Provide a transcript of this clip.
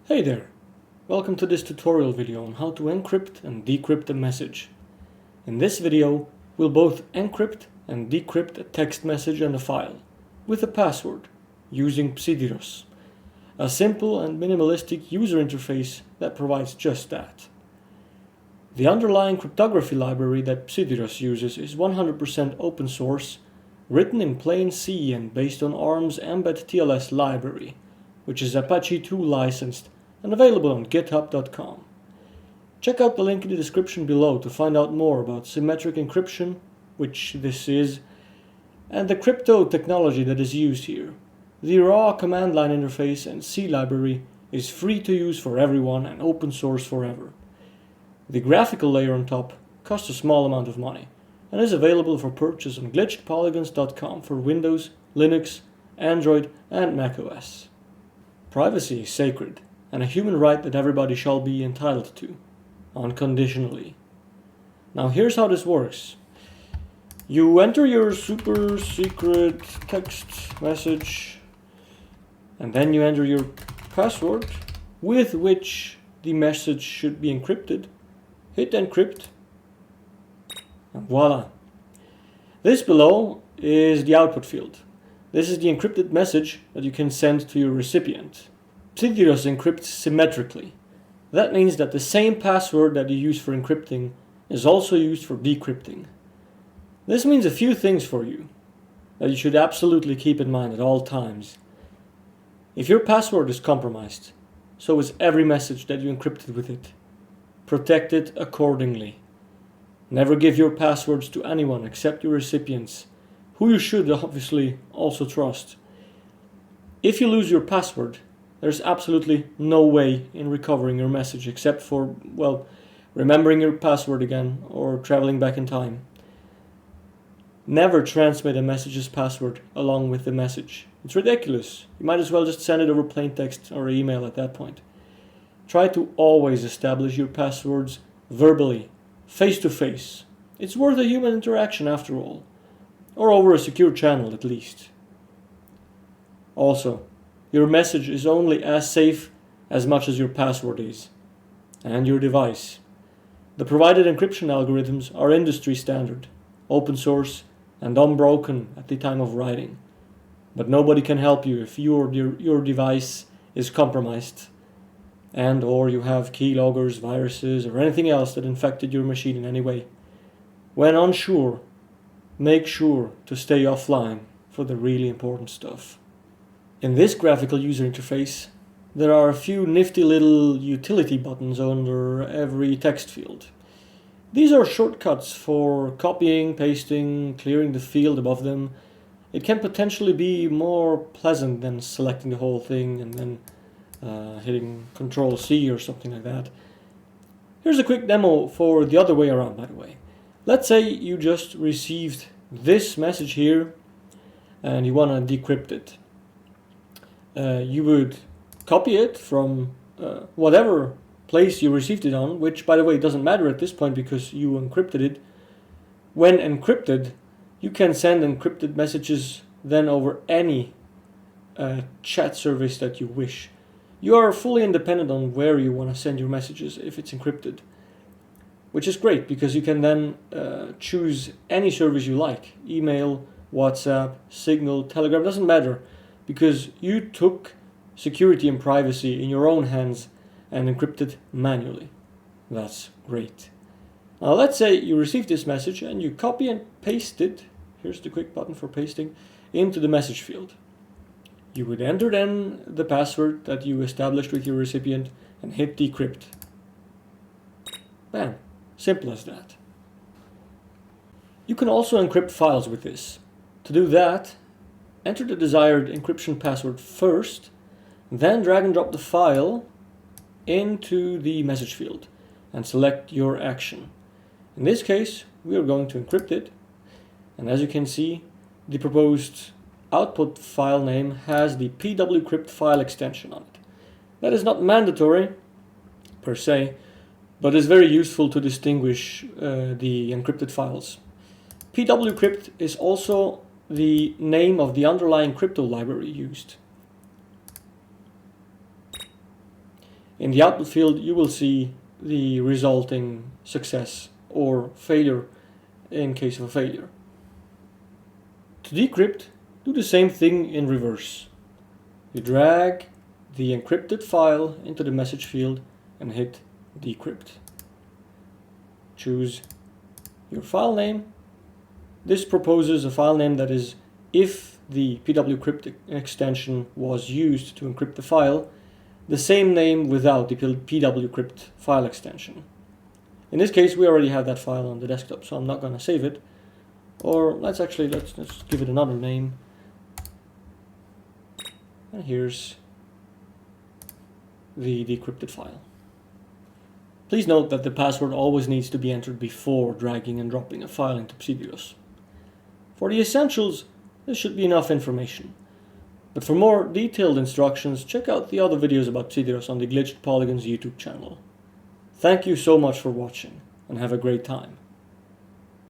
Hey there! Welcome to this tutorial video on how to encrypt and decrypt a message. In this video, we'll both encrypt and decrypt a text message and a file with a password using Psithyros, a simple and minimalistic user interface that provides just that. The underlying cryptography library that Psithyros uses is 100% open source, written in plain C and based on ARM's Mbed TLS library, which is Apache 2 licensed and available on github.com. Check out the link in the description below to find out more about symmetric encryption, which this is, and the crypto technology that is used here. The raw command line interface and C library is free to use for everyone and open source forever. The graphical layer on top costs a small amount of money and is available for purchase on glitchedpolygons.com for Windows, Linux, Android and macOS. Privacy is sacred and a human right that everybody shall be entitled to, unconditionally. Now here's how this works. You enter your super secret text message and then you enter your password with which the message should be encrypted. Hit encrypt and voila. This below is the output field. This is the encrypted message that you can send to your recipient. Psithyros encrypts symmetrically. That means that the same password that you use for encrypting is also used for decrypting. This means a few things for you that you should absolutely keep in mind at all times. If your password is compromised, so is every message that you encrypted with it. Protect it accordingly. Never give your passwords to anyone except your recipients, who you should obviously also trust. If you lose your password, there's absolutely no way in recovering your message except for, well, remembering your password again or traveling back in time. Never transmit a message's password along with the message. It's ridiculous. You might as well just send it over plain text or email at that point. Try to always establish your passwords verbally, face to face. It's worth a human interaction after all. Or over a secure channel at least. Also, your message is only as safe as much as your password is, and your device. The provided encryption algorithms are industry standard, open source, and unbroken at the time of writing. But nobody can help you if your device is compromised, and or you have keyloggers, viruses, or anything else that infected your machine in any way. When unsure, make sure to stay offline for the really important stuff. In this graphical user interface, there are a few nifty little utility buttons under every text field. These are shortcuts for copying, pasting, clearing the field above them. It can potentially be more pleasant than selecting the whole thing and then hitting Ctrl-C or something like that. Here's a quick demo for the other way around, by the way. Let's say you just received this message here and you want to decrypt it. You would copy it from whatever place you received it on, which by the way doesn't matter at this point because you encrypted it. When encrypted, you can send encrypted messages then over any chat service that you wish. You are fully independent on where you want to send your messages if it's encrypted, which is great because you can then choose any service you like. Email, WhatsApp, Signal, Telegram, doesn't matter, because you took security and privacy in your own hands and encrypted manually. That's great. Now let's say you received this message and you copy and paste it, here's the quick button for pasting, into the message field. You would enter then the password that you established with your recipient and hit decrypt. Bam, simple as that. You can also encrypt files with this. To do that, enter the desired encryption password first, then drag and drop the file into the message field and select your action. In this case, we are going to encrypt it, and as you can see, the proposed output file name has the pwcrypt file extension on it. That is not mandatory per se, but is very useful to distinguish the encrypted files. pwcrypt is also the name of the underlying crypto library used. In the output field, you will see the resulting success or failure in case of a failure. To decrypt, do the same thing in reverse. You drag the encrypted file into the message field and hit decrypt. Choose your file name. This proposes a file name that is, if the pwcrypt extension was used to encrypt the file, the same name without the pwcrypt file extension. In this case, we already have that file on the desktop, so I'm not going to save it. Or let's give it another name. And here's the decrypted file. Please note that the password always needs to be entered before dragging and dropping a file into Psithyros. For the essentials, this should be enough information. But for more detailed instructions, check out the other videos about Psithyros on the Glitched Polygons YouTube channel. Thank you so much for watching, and have a great time.